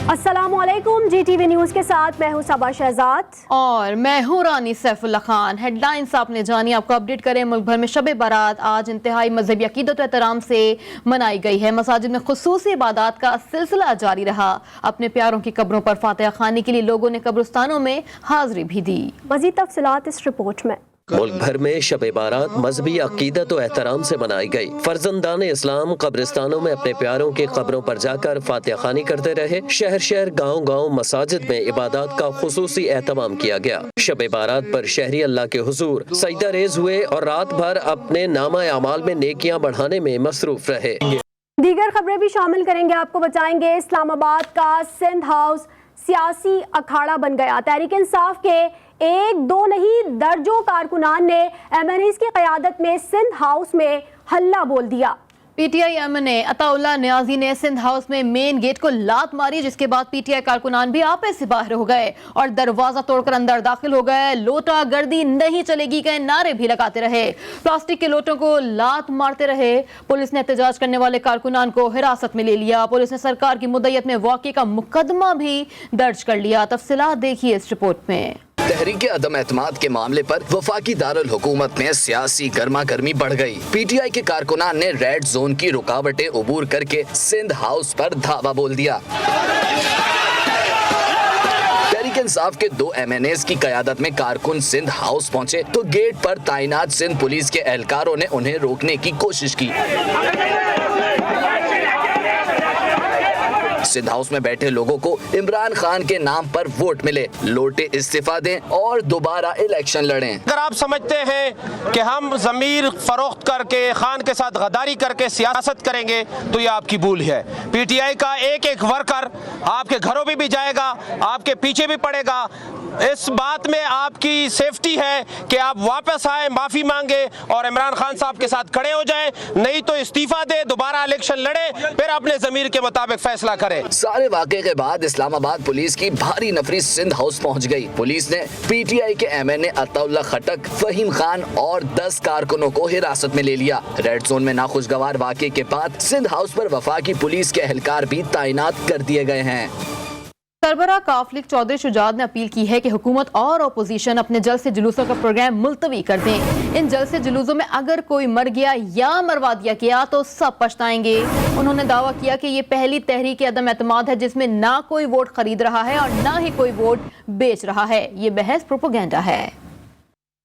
अस्सलाम वालेकुम, GTV news के साथ मैं हूं सबा शहजाद और मैं हूं रानी सैफुल्लाह खान। हेडलाइंस आपने जानी, आपको अपडेट करें। मुल्क भर में शब बारात आज इंतहाई मजहबी अकीदत व एहतराम से मनाई गई है। मसाजिद में खुसूसी इबादत का सिलसिला जारी रहा। अपने प्यारों की कब्रों पर फातिहा खानी के लिए लोगों ने कब्रिस्तानों में हाजिरी भी दी। मज़ीद तफसीलात इस रिपोर्ट में। मुल्क भर में शब बारात मजहबी अकीदत और एहतराम से मनाई गई। फर्जंदान इस्लाम कब्रिस्तानों में अपने प्यारों की कब्रों पर जाकर फातिहा खानी करते रहे। शहर शहर गाँव गाँव मसाजिद में इबादत का खुसूसी एहतमाम किया गया। शब बारात पर शहरी अल्लाह के हुजूर सजदा रेज हुए और रात भर अपने नामा अमाल में नेकियां बढ़ाने में मसरूफ रहे। दीगर खबरें भी शामिल करेंगे, आपको बताएंगे इस्लामाबाद का सिंध हाउस सियासी अखाड़ा बन गया। तहरीक इंसाफ के एक दो नहीं दर्जों कारकुनान ने MNAs की क़यादत में सिंध हाउस में हल्ला बोल दिया। PTI MNA अताउल्लाह नियाजी ने सिंध हाउस में मेन गेट को लात मारी, जिसके बाद PTI कारकुनान भी आपे से बाहर हो गए और दरवाजा तोड़कर अंदर दाखिल हो गए। लोटा गर्दी नहीं चलेगी के नारे भी लगाते रहे, प्लास्टिक के लोटों को लात मारते रहे। पुलिस ने एहतजाज करने वाले कारकुनान को हिरासत में ले लिया। पुलिस ने सरकार की मुद्दत में वाक़े का मुकदमा भी दर्ज कर लिया। तफसीलात देखिए इस रिपोर्ट में। तहरीक अदम एतमाद के मामले पर वफाकी दारुल हुकूमत में सियासी गर्मा गर्मी बढ़ गई। PTI के कारकुनान ने रेड जोन की रुकावटें उबूर करके सिंध हाउस पर धावा बोल दिया। तहरीक इंसाफ के 2 MNAs की क़यादत में कारकुन सिंध हाउस पहुंचे तो गेट पर तैनात सिंध पुलिस के एहलकारों ने उन्हें रोकने की कोशिश की। सिंध हाउस में बैठे लोगों को इमरान खान के नाम पर वोट मिले, लौटे इस्तीफा दें और दोबारा इलेक्शन लड़ें। अगर आप समझते हैं कि हम ज़मीर फरोख्त करके खान के साथ गद्दारी करके सियासत करेंगे तो ये आपकी भूल है। PTI का एक एक वर्कर आपके घरों में भी जाएगा, आपके पीछे भी पड़ेगा। इस बात में आपकी सेफ्टी है कि आप वापस आए, माफ़ी मांगे और इमरान खान साहब के साथ खड़े हो जाएं, नहीं तो इस्तीफा दे, दोबारा इलेक्शन लड़े, फिर अपने ज़मीर के मुताबिक फैसला करें। सारे वाक़े के बाद इस्लामाबाद पुलिस की भारी नफरी सिंध हाउस पहुंच गई। पुलिस ने PTI के MNA अताउल्लाह खटक, फहीम खान और 10 कारकुनों को हिरासत में ले लिया। रेड जोन में नाखुशगवार वाक़े के बाद सिंध हाउस पर वफाकी पुलिस के एहलकार भी तैनात कर दिए गए हैं। सरबराह काफलिक चौधरी शुजात ने अपील की है कि हुकूमत और अपोजिशन अपने जलसे जुलूसों का प्रोग्राम मुलतवी कर दें। इन जलसे जुलूसों में अगर कोई मर गया या मरवा दिया गया तो सब पछताएंगे। उन्होंने दावा किया कि ये पहली तहरीक अदम एतमाद है जिसमें ना कोई वोट खरीद रहा है और ना ही कोई वोट बेच रहा है। ये बहस प्रोपेगेंडा है।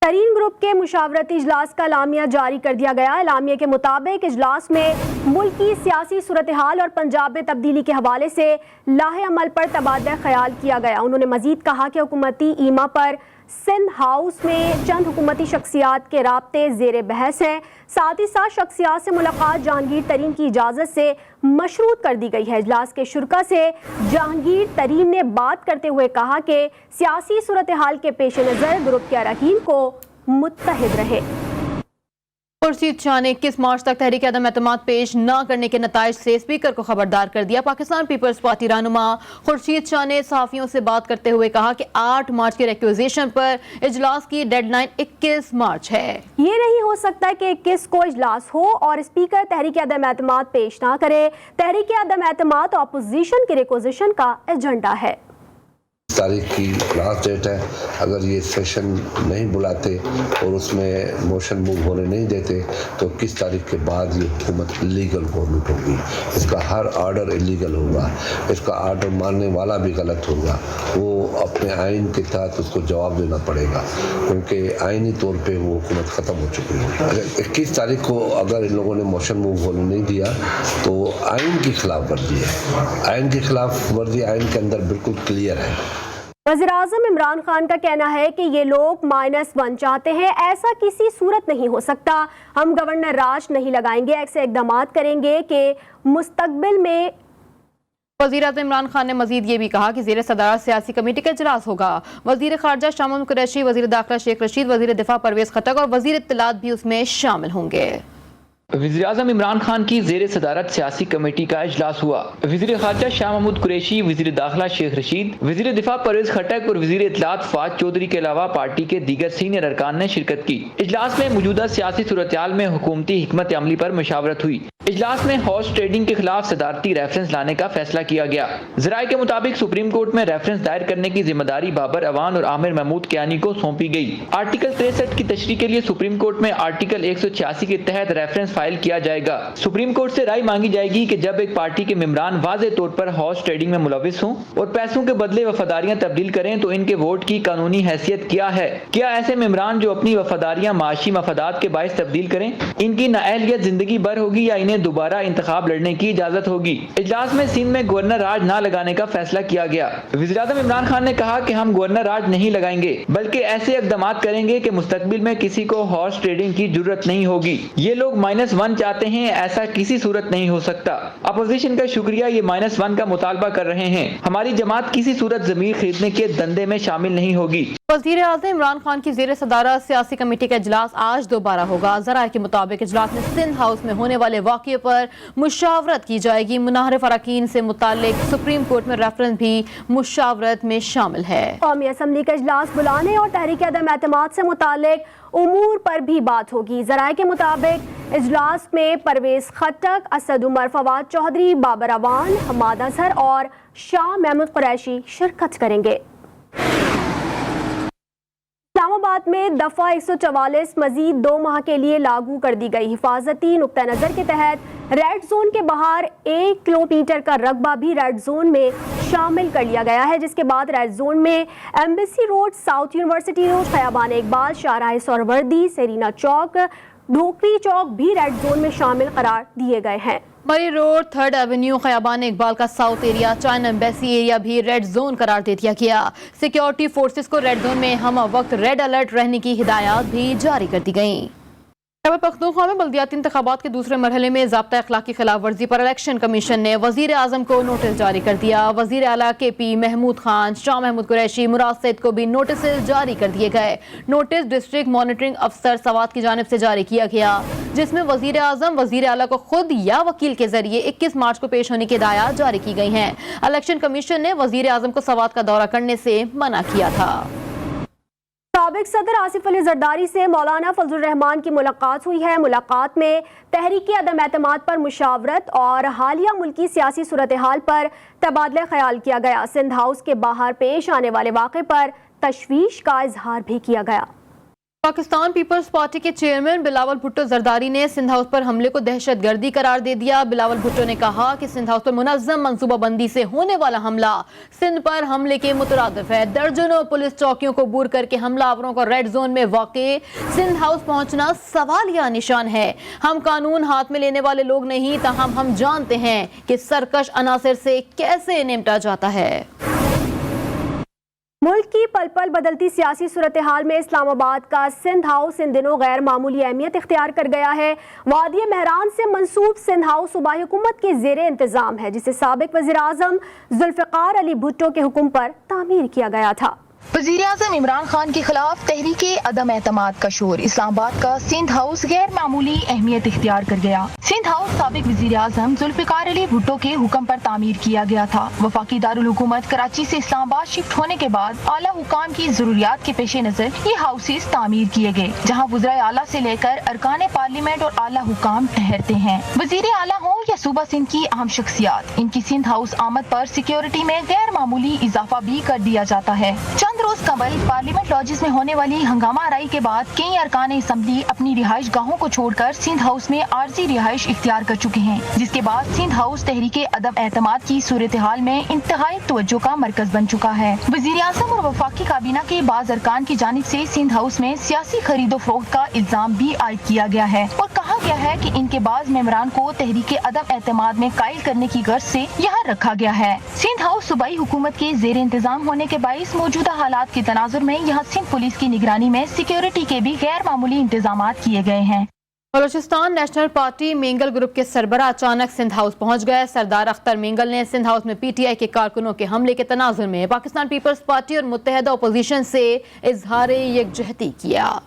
तरीन ग्रुप के मुशावरती इजलास का एलामिया जारी कर दिया गया। एलामिया के मुताबिक इजलास में मुल्क की सियासी सूरत हाल और पंजाब में तब्दीली के हवाले से लाहे अमल पर तबादला ख्याल किया गया। उन्होंने मजीद कहा कि हुकूमती ईमा पर सिंध हाउस में चंद हुकूमती शख्सियात के राब्ते ज़ेर बहस हैं। साथ ही साथ शख्सियात से मुलाकात जहांगीर तरीन की इजाज़त से मशरूत कर दी गई है। इजलास के शुरका से जहांगीर तरीन ने बात करते हुए कहा कि सियासी सूरत हाल के पेश नज़र ग्रुप के अरकान को मुत्तहिद रहे। खुर्शीद शाह ने 21 मार्च तक तहरीक अदम एतमाद पेश न करने के नताइज से स्पीकर को खबरदार कर दिया। पाकिस्तान पीपल्स पार्टी रहनुमा खुर्शीद शाह ने सहाफ़ियों से बात करते हुए कहा कि 8 मार्च के रिक्वेजिशन पर इजलास की डेडलाइन 21 मार्च है। ये नहीं हो सकता कि 21 को इजलास हो और स्पीकर तहरीक अदम एतमाद पेश ना करे। तहरीक अदम एतमाद अपोजिशन के रिक्वेजिशन का एजेंडा है। तारीख की लास्ट डेट है। अगर ये सेशन नहीं बुलाते और उसमें मोशन मूव होने नहीं देते तो किस तारीख के बाद ये हुकूमत लीगल गवर्नमेंट होगी। इसका हर आर्डर इलीगल होगा, इसका आर्डर मानने वाला भी गलत होगा। वो अपने आइन के तहत उसको जवाब देना पड़ेगा क्योंकि आइनी तौर पे वो हुकूमत ख़त्म हो चुकी है। अगर 21 तारीख को अगर इन लोगों ने मोशन मूव होने नहीं दिया तो आइन की खिलाफ वर्जी है। आइन की खिलाफ वर्जी आइन के अंदर बिल्कुल क्लियर है। वज़ीर-ए-आज़म इमरान खान का कहना है कि ये लोग -1 चाहते हैं। ऐसा किसी सूरत नहीं हो सकता। हम गवर्नर राज नहीं लगाएंगे, ऐसे इक़दाम करेंगे कि मुस्तकबिल में। वज़ीर-ए-आज़म इमरान खान ने मजीद ये भी कहा कि ज़ेर सदारत सियासी कमेटी का इजलास होगा। वज़ीर ख़ारजा शाह महमूद कुरैशी, वज़ीर दाखिला शेख रशीद, वज़ीर दिफा परवेज़ खटक और वज़ीर इत्तलात भी उसमें शामिल होंगे। वज़ीर-ए-आज़म इमरान खान की ज़ेर सदारत सियासी कमेटी का इजलास हुआ। वज़ीर ख़ारजा शाह महमूद कुरैशी, वज़ीर दाखिला शेख रशीद, वज़ीर दिफा परवेज़ खटक और वज़ीर इत्तलात फ़ाज़ चौधरी के अलावा पार्टी के दीगर सीनियर अरकान ने शिरकत की। इजलास में मौजूदा सियासी सूरत हाल में हुकूमती हिकमत अमली पर मशावरत हुई। इजलास में हॉर्स ट्रेडिंग के खिलाफ सदारती रेफरेंस लाने का फैसला किया गया। जराये के मुताबिक सुप्रीम कोर्ट में रेफरेंस दायर करने की जिम्मेदारी बाबर अवान और आमिर महमूद कियानी को सौंपी गई। आर्टिकल 63 की तशरीह के लिए सुप्रीम कोर्ट में आर्टिकल 186 के तहत रेफरेंस फाइल किया जाएगा। सुप्रीम कोर्ट से राय मांगी जाएगी कि जब एक पार्टी के मेंबरान वाज़े तौर पर हॉर्स ट्रेडिंग में मुलविस हों और पैसों के बदले वफादारियां तब्दील करें तो इनके वोट की कानूनी हैसियत क्या है। क्या ऐसे मेंबरान जो अपनी वफादारियां माशी मफादात के बायस तब्दील करें, इनकी नाअहलियत जिंदगी भर होगी या इन्हें दोबारा इंतखाब लड़ने की इजाजत होगी। इजलास में सिंध में गवर्नर राज न लगाने का फैसला किया गया। वज़ीर-ए-आज़म इमरान खान ने कहा कि हम गवर्नर राज नहीं लगाएंगे बल्कि ऐसे इक़दाम करेंगे कि मुस्तकबिल में किसी को हॉर्स ट्रेडिंग की जरूरत नहीं होगी। ये लोग -1 चाहते हैं, ऐसा किसी सूरत नहीं हो सकता। अपोजिशन का शुक्रिया, ये -1 का मुतालबा कर रहे हैं। हमारी जमात किसी सूरत जमीन खरीदने के धंधे में शामिल नहीं होगी। वज़ीर-ए-आज़म इमरान खान की ज़ेर सदारत सियासी कमेटी का इजलास आज दोबारा होगा। ज़राए के मुताबिक इजलास में सिंध हाउस में होने वाले वाक़ये पर मुशावरत की जाएगी। मुनाहरिफ अरकान से मुतालिक सुप्रीम कोर्ट में रेफरेंस भी मुशावरत में शामिल है। कौमी असम्बली का इजलास बुलाने और तहरीक अदम एतमाद से मुतालिक उमूर पर भी बात होगी। ज़राए के मुताबिक इजलास में परवेज खट्टक, असद उमर, फवाद चौधरी, बाबर अवान, हमाद अजहर और शाह महमूद कुरैशी शिरकत करेंगे। इस्लामाबाद में दफ़ा 144 मजीद 2 माह के लिए लागू कर दी गई। हिफाजती नुक्ता नज़र के तहत रेड जोन के बाहर 1 किलोमीटर का रकबा भी रेड जोन में शामिल कर लिया गया है, जिसके बाद रेड जोन में embassy road, south university road, Khayaban Iqbal, Shahrah Suhrawardy, Serena chowk, Dhokri chowk भी रेड जोन में शामिल करार दिए गए हैं। मरी road, 3rd Avenue, Khayaban Iqbal का south area, China embassy area भी रेड जोन करार दे दिया गया। सिक्योरिटी फोर्सेस को रेड जोन में हम वक्त रेड अलर्ट रहने की हिदायत भी जारी कर दी गई। खैबर पख्तूनख्वा में बल्दियाती इंतखाबात के दूसरे मरहले में ज़ाब्ता अखलाक की खिलाफ वर्जी पर इलेक्शन कमीशन ने वज़ीर आज़म को नोटिस जारी कर दिया। वज़ीर आला KP महमूद खान, शाह महमूद कुरैशी, मुराद सैयद को भी नोटिस जारी कर दिए गए। नोटिस डिस्ट्रिक्ट मॉनिटरिंग अफसर सवात की जानिब से जारी किया गया, जिसमें वज़ीर आज़म वज़ीर आला को खुद या वकील के जरिए 21 मार्च को पेश होने की हिदायत जारी की गई हैं। इलेक्शन कमीशन ने वज़ीर आज़म को सवात का दौरा करने से मना किया था। साबिक सदर आसिफ अली जरदारी से मौलाना फजलुर रहमान की मुलाकात हुई है। मुलाकात में तहरीक अदम एतमाद पर मुशावरत और हालिया मुल्की सियासी सूरत हाल पर तबादला ख्याल किया गया। सिंध हाउस के बाहर पेश आने वाले वाक़े पर तशवीश का इजहार भी किया गया। पाकिस्तान पीपल्स पार्टी के चेयरमैन बिलावल भुट्टो जरदारी ने सिंध हाउस पर हमले को दहशतगर्दी करार दे दिया। बिलावल भुट्टो ने कहा कि सिंध हाउस पर मुनज़्ज़म मंसूबाबंदी से होने वाला हमला सिंध पर हमले के मुतरादिफ है। दर्जनों पुलिस चौकियों को बूर करके हमलावरों का रेड जोन में वाक़े सिंध हाउस पहुंचना सवालिया निशान है। हम कानून हाथ में लेने वाले लोग नहीं, ताहम हम जानते हैं कि सरकश अनासर से कैसे निपटा जाता है। मुल्क की पल पल बदलती सियासी सूरत हाल में इस्लामाबाद का सिंध हाउस इन दिनों गैर मामूली अहमियत इख्तियार कर गया है। वादी महरान से मंसूब सिंध हाउस सूबाई हुकूमत के ज़ेरे इंतज़ाम है, जिसे साबिक वज़ीर आज़म जुल्फ़िकार अली भुट्टो के हुक्म पर तामीर किया गया था। वज़ीर-ए-आज़म इमरान खान के खिलाफ तहरीक अदम एतमाद का शोर। इस्लामाबाद का सिंध हाउस गैर मामूली अहमियत इख्तियार कर गया। सिंध हाउस साबिक वज़ीर-ए-आज़म जुल्फ़िकार अली भुट्टो के हुक्म पर तामीर किया गया था। वफाकी दारुल हुकूमत कराची से इस्लामाबाद शिफ्ट होने के बाद आला हुकाम की जरूरियात के पेश नजर ये हाउसेस तामीर किए गए, जहाँ वज़राए आला से लेकर अरकान पार्लियामेंट और आला हुकाम ठहरते हैं। वज़ीर आला हो या सूबा सिंध की अहम शख्सियात, इनकी सिंध हाउस आमद पर सिक्योरिटी में गैर मामूली इजाफा भी कर दिया जाता है। चंद रोज कबल पार्लियामेंट लॉजेस में होने वाली हंगामा आराई के बाद कई अरकान असम्बली अपनी रिहाइश गाहों को छोड़कर सिंध हाउस में आर्जी रिहाइश इख्तियार कर चुके हैं, जिसके बाद सिंध हाउस तहरीके अदम एतमाद की सूरत हाल में इंतहाई तवज्जो का मरकज बन चुका है। वज़ीर आज़म और वफाकी काबीना के बाज़ अरकान की जानिब से सिंध हाउस में सियासी खरीदो फरोख्त का इल्जाम भी आयद किया गया है और कहा गया है कि इनके बाज़ मेंबरान को तहरीके अदम एतमाद में कायल करने की गर्ज से यहाँ रखा गया है। सिंध हाउस सूबाई हुकूमत के ज़ेर इंतजाम होने के बाइस मौजूदा हालात के तनाजुर में यहाँ सिंध पुलिस की निगरानी में सिक्योरिटी के भी गैर मामूली इंतजाम किए गए हैं। Balochistan national party Mengal group के सरबराह अचानक सिंध हाउस पहुंच गए। सरदार अख्तर मेंगल ने सिंध हाउस में PTI के कारकुनों के हमले के तनाजुर में पाकिस्तान पीपल्स पार्टी और मुत्तहिदा अपोजिशन से इजहार यकजहती किया।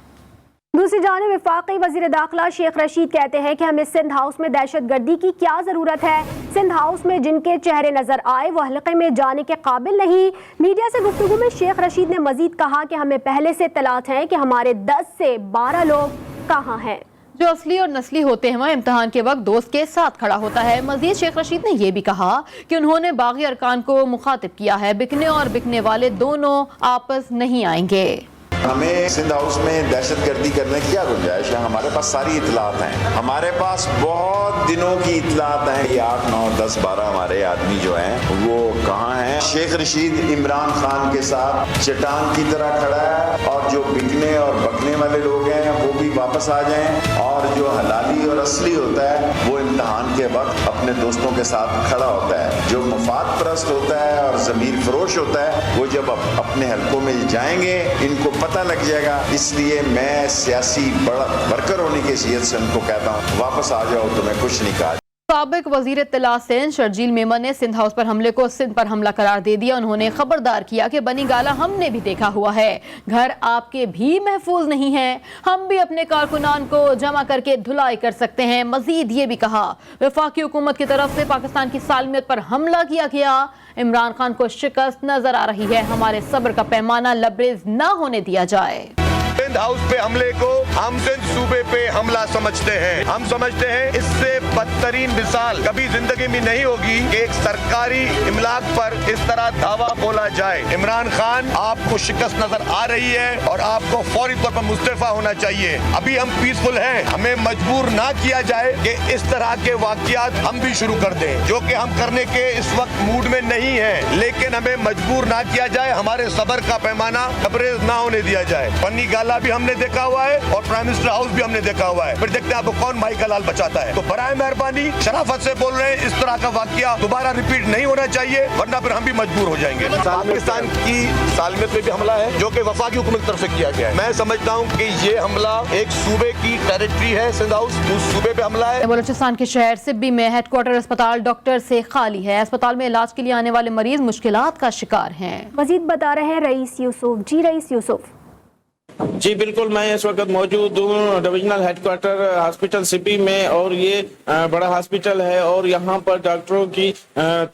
दूसरी जानिब वफाकी वज़ीर दाखिला शेख रशीद कहते हैं कि हमें सिंध हाउस में दहशतगर्दी की क्या ज़रूरत है। सिंध हाउस में जिनके चेहरे नजर आए वो हल्के में जाने के काबिल नहीं। मीडिया से गुफ्तगू में शेख रशीद ने मजीद कहा कि हमें पहले से इत्तलात है कि हमारे 10 से 12 लोग कहाँ हैं। जो असली और नस्ली होते हैं वह इम्तिहान के वक्त दोस्त के साथ खड़ा होता है। मजीद शेख रशीद ने यह भी कहा कि उन्होंने बागी अरकान को मुखातिब किया है, बिकने और बिकने वाले दोनों आपस नहीं आएंगे। हमें सिंध हाउस में दहशतगर्दी करने की क्या गुंजाइश है? हमारे पास सारी इतलात हैं, हमारे पास बहुत दिनों की इतलात हैं। ये 8, 9, 10, 12 हमारे आदमी जो हैं वो कहाँ हैं? शेख रशीद इमरान खान के साथ चट्टान की तरह खड़ा है, और जो बिकने और बकने वाले लोग हैं वो भी वापस आ जाएं, और जो हलाली और असली होता है वो इम्तिहान के वक्त अपने दोस्तों के साथ खड़ा होता है। जो मुफाद परस्त होता है और ज़मीर फरोश होता है वो जब अपने हलकों में जाएंगे इनको पता लग जाएगा। इसलिए मैं सियासी वर्कर होने की हैसियत से उनको कहता हूँ वापस आ जाओ, तुम्हें कुछ नहीं कहा। साबिक वजीर इत्तला सिंध शर्जील मेमन ने सिंध हाउस पर हमले को सिंध पर हमला करार दे दिया। उन्होंने खबरदार किया कि बनी गाला हमने भी देखा हुआ है, घर आपके भी महफूज नहीं है, हम भी अपने कारकुनान को जमा करके धुलाई कर सकते हैं। मजीद ये भी कहा वफाकी हुकूमत की तरफ से पाकिस्तान की सालमियत पर हमला किया गया, इमरान खान को शिकस्त नजर आ रही है, हमारे सब्र का पैमाना लबरेज न होने दिया जाए। सिंध हाउस पे हमले को हम सिंध सूबे पे हमला समझते हैं। हम समझते हैं इससे बदतरीन मिसाल कभी जिंदगी में नहीं होगी कि एक सरकारी इमलाक पर इस तरह दावा बोला जाए। इमरान खान आपको शिकस्त नजर आ रही है और आपको फौरी तौर पर मुस्तफा होना चाहिए। अभी हम पीसफुल हैं, हमें मजबूर ना किया जाए कि इस तरह के वाकयात हम भी शुरू कर दें, जो कि हम करने के इस वक्त मूड में नहीं है। लेकिन हमें मजबूर ना किया जाए, हमारे सब्र का पैमाना लबरेज ना होने दिया जाए। बनी गाला भी हमने देखा हुआ है और प्राइम मिनिस्टर हाउस भी हमने देखा हुआ है, फिर देखते हैं आपको कौन माई का लाल बचाता है। तो बराए मेहरबानी शराफत से बोल रहे हैं, इस तरह का वाकया दोबारा रिपीट नहीं होना चाहिए, वरना फिर हम भी मजबूर हो जाएंगे। पाकिस्तान की सालमियत में भी हमला है जो कि वफाकी हुकूमत की तरफ से किया गया है। मैं समझता हूँ कि ये हमला एक सूबे की टेरिटरी है, सिंध हाउस उस सूबे पे हमला है। बलूचिस्तान के शहर सिब्बी में हेडक्वार्टर अस्पताल डॉक्टर से खाली है। अस्पताल में इलाज के लिए आने वाले मरीज मुश्किलात का शिकार हैं। मजीद बता रहे हैं रईस यूसुफ। जी रईस यूसुफ। जी बिल्कुल, मैं इस वक्त मौजूद हूँ डिविजनल हेडक्वार्टर हॉस्पिटल सिपी में, और ये बड़ा हॉस्पिटल है और यहाँ पर डॉक्टरों की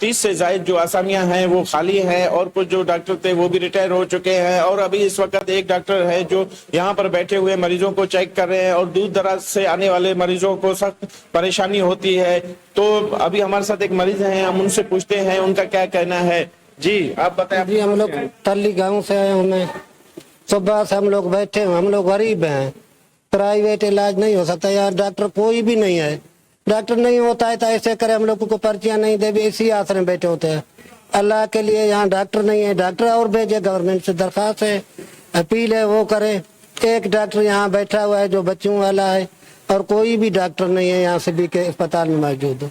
30 से ज़ायद जो आसामियाँ हैं वो खाली हैं, और कुछ जो डॉक्टर थे वो भी रिटायर हो चुके हैं, और अभी इस वक्त एक डॉक्टर है जो यहाँ पर बैठे हुए मरीजों को चेक कर रहे हैं, और दूर दराज से आने वाले मरीजों को सख्त परेशानी होती है। तो अभी हमारे साथ एक मरीज हैं, हम उनसे पूछते हैं उनका क्या कहना है। जी आप बताएं। जी हम लोग टल्ली गाँव से आए हैं, सुबह से हम लोग बैठे हैं, हम लोग गरीब हैं, प्राइवेट इलाज नहीं हो सकता, यहाँ डॉक्टर कोई भी नहीं है, डॉक्टर नहीं होता है तो ऐसे करे हम लोग को पर्चियाँ नहीं दे, इसी आसरे में बैठे होते हैं। अल्लाह के लिए यहाँ डॉक्टर नहीं है, डॉक्टर और भेजे, गवर्नमेंट से दरख्वास्त है, अपील है, वो करे। एक डॉक्टर यहाँ बैठा हुआ है जो बच्चों वाला है, और कोई भी डॉक्टर नहीं है यहाँ से भी के अस्पताल में मौजूद।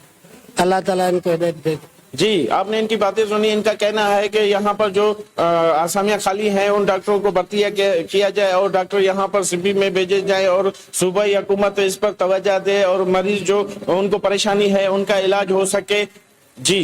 अल्लाह ताला इनको हिदायत दे। जी आपने इनकी बातें सुनी। इनका कहना है कि यहाँ पर जो आसामियाँ खाली हैं उन डॉक्टरों को भर्ती किया जाए और डॉक्टर यहाँ पर सिबी में भेजे जाए, और सूबाई हुकूमत इस पर तवज्जो दे और मरीज जो उनको परेशानी है उनका इलाज हो सके। जी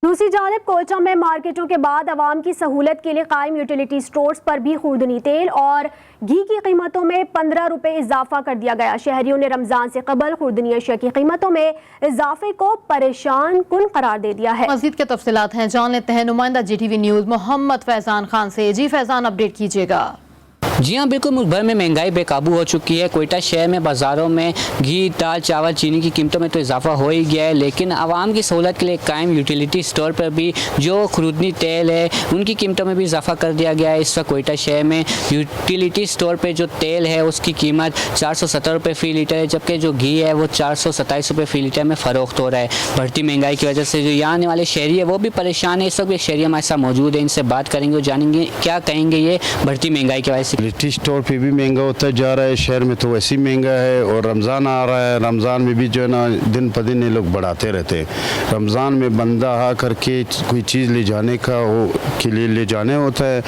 दूसरी जानिब कोयटा में मार्केटों के बाद आवाम की सहूलत के लिए कायम यूटिलिटी स्टोर्स पर भी खुर्दनी तेल और घी की कीमतों में 15 रुपए इजाफा कर दिया गया। शहरियों ने रमजान से कबल खुर्दनी अशिया की कीमतों में इजाफे को परेशान कुन करार दे दिया है। मजीद के तफसीलात हैं, जान लेते हैं नुमाइंदा GTV न्यूज मोहम्मद फैजान खान से। जी फैजान, अपडेट कीजिएगा। जी हाँ बिल्कुल, मुल्क भर में महंगाई बेकाबू हो चुकी है। कोयटा शहर में बाज़ारों में घी, दाल, चावल, चीनी की कीमतों में तो इजाफा हो ही गया है, लेकिन आवाम की सहूलत के लिए कायम यूटिलिटी स्टोर पर भी जो खुर्दनी तेल है उनकी कीमतों में भी इजाफा कर दिया गया है। इस वक्त कोयटा शहर में यूटिलिटी स्टोर पर जो तेल है उसकी कीमत 470 रुपये फ़ी लीटर है, जबकि जो घी है वो 427 रुपये फ़ी लीटर में फ़रोख्त हो रहा है। बढ़ती महंगाई की वजह से जो यहाँ आने वाले शहरी है वो भी परेशान है। इस वक्त एक शहरी हमारे साथ मौजूद है, इनसे बात करेंगे और जानेंगे क्या कहेंगे ये बढ़ती महंगाई की वजह से। यूटिलिटी स्टोर पे भी महंगा होता जा रहा है, शहर में तो वैसे ही महंगा है, और रमज़ान आ रहा है, रमज़ान में भी जो है ना दिन प दिन ये लोग बढ़ाते रहते हैं। रमज़ान में बंदा आ करके कोई चीज़ ले जाने का वो के लिए ले जाने होता है,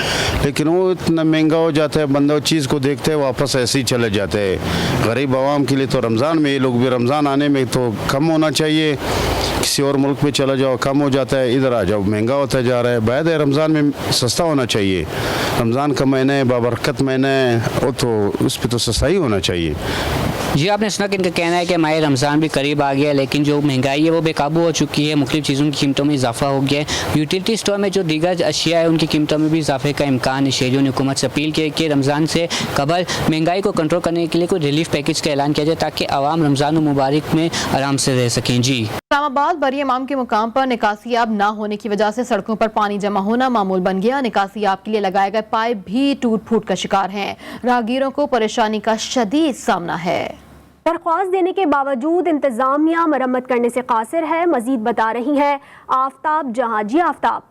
लेकिन वो इतना महंगा हो जाता है, बंदा चीज़ को देखते हैं वापस ऐसे ही चले जाते हैं। गरीब आवाम के लिए तो रमज़ान में ये लोग भी रमज़ान आने में तो कम होना चाहिए, किसी और मुल्क में चला जाओ कम हो जाता है, इधर आ जाओ महंगा होता जा रहा है। बैद है रमज़ान में सस्ता होना चाहिए, रमज़ान का महीना है, बाबरकत महीना है, वो तो उस पर तो सस्ता ही होना चाहिए। जी आपने सुना कि इनका कहना है कि माह रमज़ान भी करीब आ गया है, लेकिन जो महंगाई है वो बेकाबू हो चुकी है, मुख्तलिफ चीज़ों की कीमतों में इजाफा हो गया है। यूटिलिटी स्टोर में जो दीगर अशिया है उनकी कीमतों में भी इजाफे का इम्कान है। शहरियों ने हुकूमत से अपील की है कि रमज़ान से कबल महंगाई को कंट्रोल करने के लिए कोई रिलीफ पैकेज का ऐलान किया जाए ताकि आवाम रमज़ान मुबारक में आराम से रह सकें। जी इस्लामाबाद बरी इमाम के मुकाम पर निकासी आब ना होने की वजह से सड़कों पर पानी जमा होना मामूल बन गया। निकासी आब के लिए लगाए गए पाइप भी टूट फूट का शिकार हैं। राहगीरों को परेशानी का शदीद सामना है। दरख्वास्त देने के बावजूद इंतजामिया मरम्मत करने से कासिर है। मजीद बता रही है आफ्ताब जहां। जी आफ्ताब।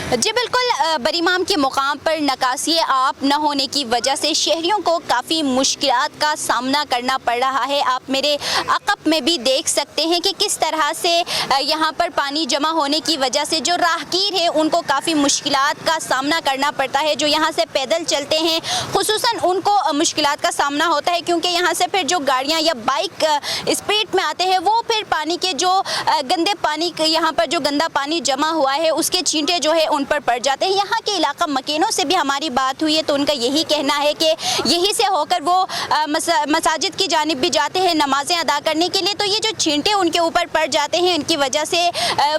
जी बिल्कुल, बरी इमाम के मुकाम पर नकासी आब न होने की वजह से शहरियों को काफ़ी मुश्किलात का सामना करना पड़ रहा है। आप मेरे अक़ब में भी देख सकते हैं कि किस तरह से यहाँ पर पानी जमा होने की वजह से जो राहगीर है उनको काफ़ी मुश्किलात का सामना करना पड़ता है। जो यहाँ से पैदल चलते हैं खुसूसन उनको मुश्किलात का सामना होता है, क्योंकि यहाँ से फिर जो गाड़ियाँ या बाइक स्पीड में आते हैं वो फिर पानी के जो गंदे पानी यहाँ पर जो गंदा पानी जमा हुआ है उसके छींटे जो है उन पर पड़ जाते हैं। यहाँ के इलाका मकीनों से भी हमारी बात हुई है तो उनका यही कहना है कि यही से होकर वो मसाजिद की जानिब भी जाते हैं नमाजें अदा करने के लिए, तो ये जो छींटे उनके ऊपर पड़ जाते हैं इनकी वजह से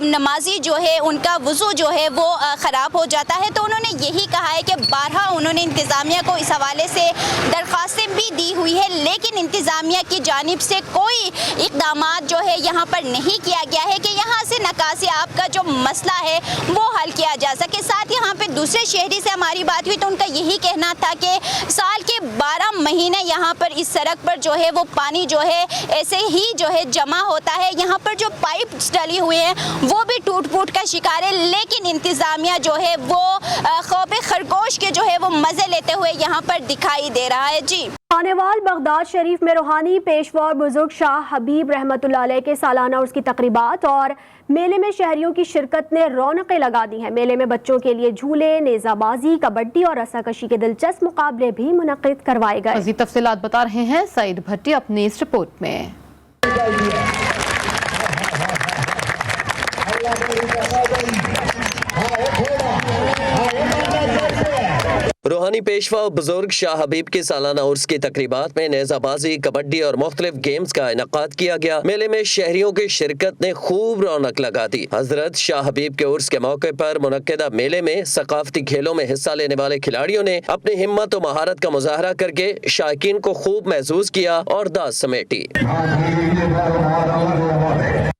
नमाजी जो है उनका वज़ू जो है वो ख़राब हो जाता है। तो उन्होंने यही कहा है कि बारहा उन्होंने इंतज़ामिया को इस हवाले से दरख्वास्तें भी दी हुई है, लेकिन इंतज़ामिया की जानिब से कोई इक़दाम जो है यहाँ पर नहीं किया गया है कि यहाँ से नकासी आब का जो मसला है वो हल किया जा सके। साथ यहाँ पे दूसरे शहरी से हमारी बात हुई तो उनका यही कहना था कि साल के 12 महीने यहाँ पर इस सड़क पर जो है वो पानी जो है ऐसे ही जो है जमा होता है। यहाँ पर जो पाइप डली हुए हैं वो भी टूट फूट का शिकार है, लेकिन इंतज़ामिया जो है वो खौफ खरगोश के जो है वो मज़े लेते हुए यहाँ पर दिखाई दे रहा है। जी खानेवाल बगदाद शरीफ में रूहानी पेशवा और बुजुर्ग शाह हबीब रहमतुल्लाह अलैह के सालाना उर्स की तकरीबात और मेले में शहरियों की शिरकत ने रौनकें लगा दी हैं। मेले में बच्चों के लिए झूले, नेज़ाबाजी, कबड्डी और रस्साकशी के दिलचस्प मुकाबले भी मुनक़िद करवाए गए। मज़ीद तफ़सीलात बता रहे हैं सईद भट्टी अपनी इस रिपोर्ट में। रूहानी पेशवा और बुजुर्ग शाह हबीब की सालाना उर्स की तकरीबात में नेज़ाबाजी, कबड्डी और मुख्तलिफ गेम्स का इनकाद किया गया। मेले में शहरियों की शिरकत ने खूब रौनक लगा दी। हजरत शाह हबीब के उर्स के मौके पर मुनक्किदा मेले में सकाफती खेलों में हिस्सा लेने वाले खिलाड़ियों ने अपनी हिम्मत और महारत का मुजाहरा करके शायकीन को खूब महसूस किया और दाद समेटी।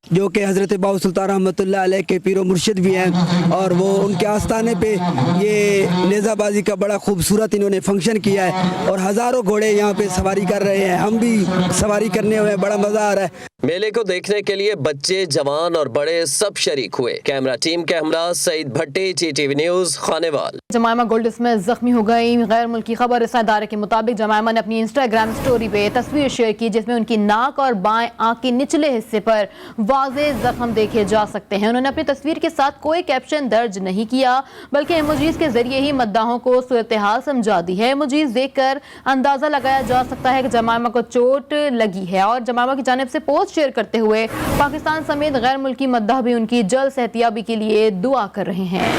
जो कि हज़रत बाबू सुल्तान रहमतुल्लाह अलैह के पीरो मुर्शिद भी हैं और वो उनके आस्थाने पे ये नेज़ाबाजी का बड़ा खूबसूरत इन्होंने फंक्शन किया है और हज़ारों घोड़े यहाँ पे सवारी कर रहे हैं। हम भी सवारी करने हुए बड़ा मज़ा आ रहा है। मेले को देखने के लिए बच्चे, जवान और बड़े सब शरीक हुए। कैमरा टीम के हमरा सईद भट्टी, TTV न्यूज़, खानेवाल। जमायमा गोल्डिस में जख्मी हो गई। गैर मुल्की खबर इदारे के मुताबिक जमायमा ने अपनी इंस्टाग्राम स्टोरी पे तस्वीर शेयर की जिसमें उनकी नाक और बाएं आंख के निचले हिस्से पर वाज़े जख्म देखे जा सकते हैं। उन्होंने अपनी तस्वीर के साथ कोई कैप्शन दर्ज नहीं किया बल्कि इमोजीज के जरिए ही मद्दाहों को सूरत हाल समझा दी है। इमोजीज देखकर अंदाजा लगाया जा सकता है कि जमायमा को चोट लगी है और जमायमा की जानिब से पोस्ट शेयर करते हुए पाकिस्तान समेत गैर मुल्की मद्दाह भी उनकी जल्द सेहतियाबी के लिए दुआ कर रहे हैं।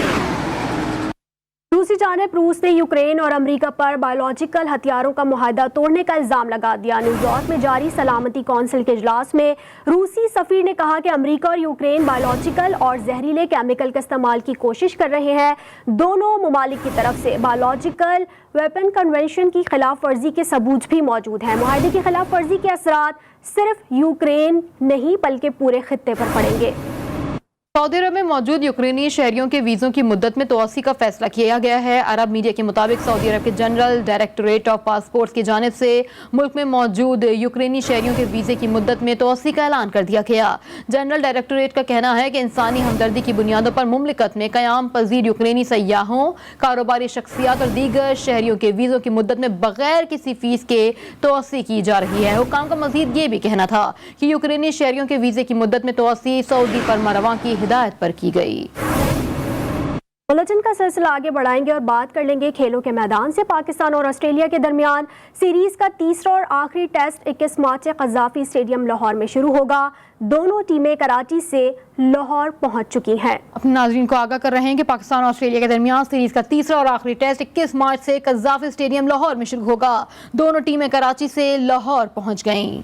दूसरी जानिब रूस ने यूक्रेन और अमेरिका पर बायोलॉजिकल हथियारों का मुआहदा तोड़ने का इल्जाम लगा दिया। न्यूयॉर्क में जारी सलामती कौंसिल के इजलास में रूसी सफीर ने कहा कि अमेरिका और यूक्रेन बायोलॉजिकल और जहरीले केमिकल का इस्तेमाल की कोशिश कर रहे हैं। दोनों ममालिक की तरफ से बायोलॉजिकल वेपन कन्वेंशन की खिलाफ वर्जी के सबूत भी मौजूद हैं। मुआहदे की खिलाफ वर्जी के असरात सिर्फ यूक्रेन नहीं बल्कि पूरे खित्ते पर पड़ेंगे। सऊदी अरब में मौजूद यूक्रेनी शहरियों के वीज़ों की मुद्दत में तोसी का फैसला किया गया है। अरब मीडिया के मुताबिक सऊदी अरब के जनरल डायरेक्टोरेट ऑफ पासपोर्ट्स की जानिब से मुल्क में मौजूद यूक्रेनी शहरियों के वीज़े की मुद्दत में तोसी का ऐलान कर दिया गया। जनरल डायरेक्टोरेट का कहना है कि इंसानी हमदर्दी की बुनियादों पर मुमलिकत में क़याम पजीर यूक्रेनी सयाहों, कारोबारी शख्सियात और दीगर शहरियों के वीज़ों की मुद्दत में बगैर किसी फीस के तोसी की जा रही है। हुक्काम का मजीद ये भी कहना था कि यूक्रेनी शहरियों के वीज़े की मुद्दत में तोसी सऊदी फरमा रवां की हिदायत पर की गई। बुलेटिन का सिलसिला आगे बढ़ाएंगे और बात कर लेंगे खेलों के मैदान से। पाकिस्तान और ऑस्ट्रेलिया के दरमियान सीरीज का तीसरा और आखिरी टेस्ट 21 मार्च से कज़ाफ़ी स्टेडियम लाहौर में शुरू होगा। दोनों टीमें कराची से लाहौर पहुंच चुकी हैं। अपने नाज़रीन को आगाह कर रहे हैं कि पाकिस्तान और ऑस्ट्रेलिया के दरमियान सीरीज का तीसरा और आखिरी टेस्ट 21 मार्च से कज़ाफ़ी स्टेडियम लाहौर में शुरू होगा। दोनों टीमें कराची से लाहौर पहुंच गईं।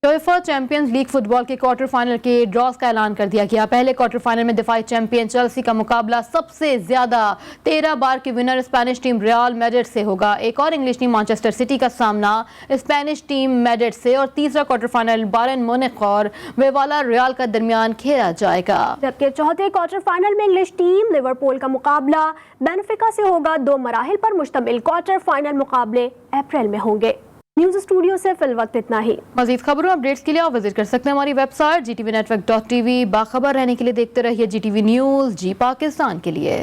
UEFA चैंपियंस लीग फुटबॉल के क्वार्टर फाइनल के ड्रॉज का ऐलान कर दिया गया। पहले क्वार्टर फाइनल में दिफाई चैंपियन चेल्सी का मुकाबला सबसे ज्यादा 13 बार की winner Spanish team real Madrid से होगा। एक और इंग्लिश टीम मैनचेस्टर सिटी का सामना स्पेनिश टीम मैड्रिड से, और तीसरा क्वार्टर फाइनल बायर्न म्यूनिख और वेवाला रियल का दरमियान खेला जाएगा। जबकि चौथे क्वार्टर फाइनल में इंग्लिश टीम लिवरपूल का मुकाबला बेनफिका से होगा। 2 मराहिल पर मुश्तमिल क्वार्टर फाइनल मुकाबले अप्रैल में होंगे। न्यूज़ स्टूडियो से फिल वक्त इतना ही। मज़ीद खबरों अपडेट्स के लिए आप विजिट कर सकते हैं हमारी वेबसाइट GTVnetwork.tv। बाखबर रहने के लिए देखते रहिए GTV न्यूज़, जी पाकिस्तान के लिए।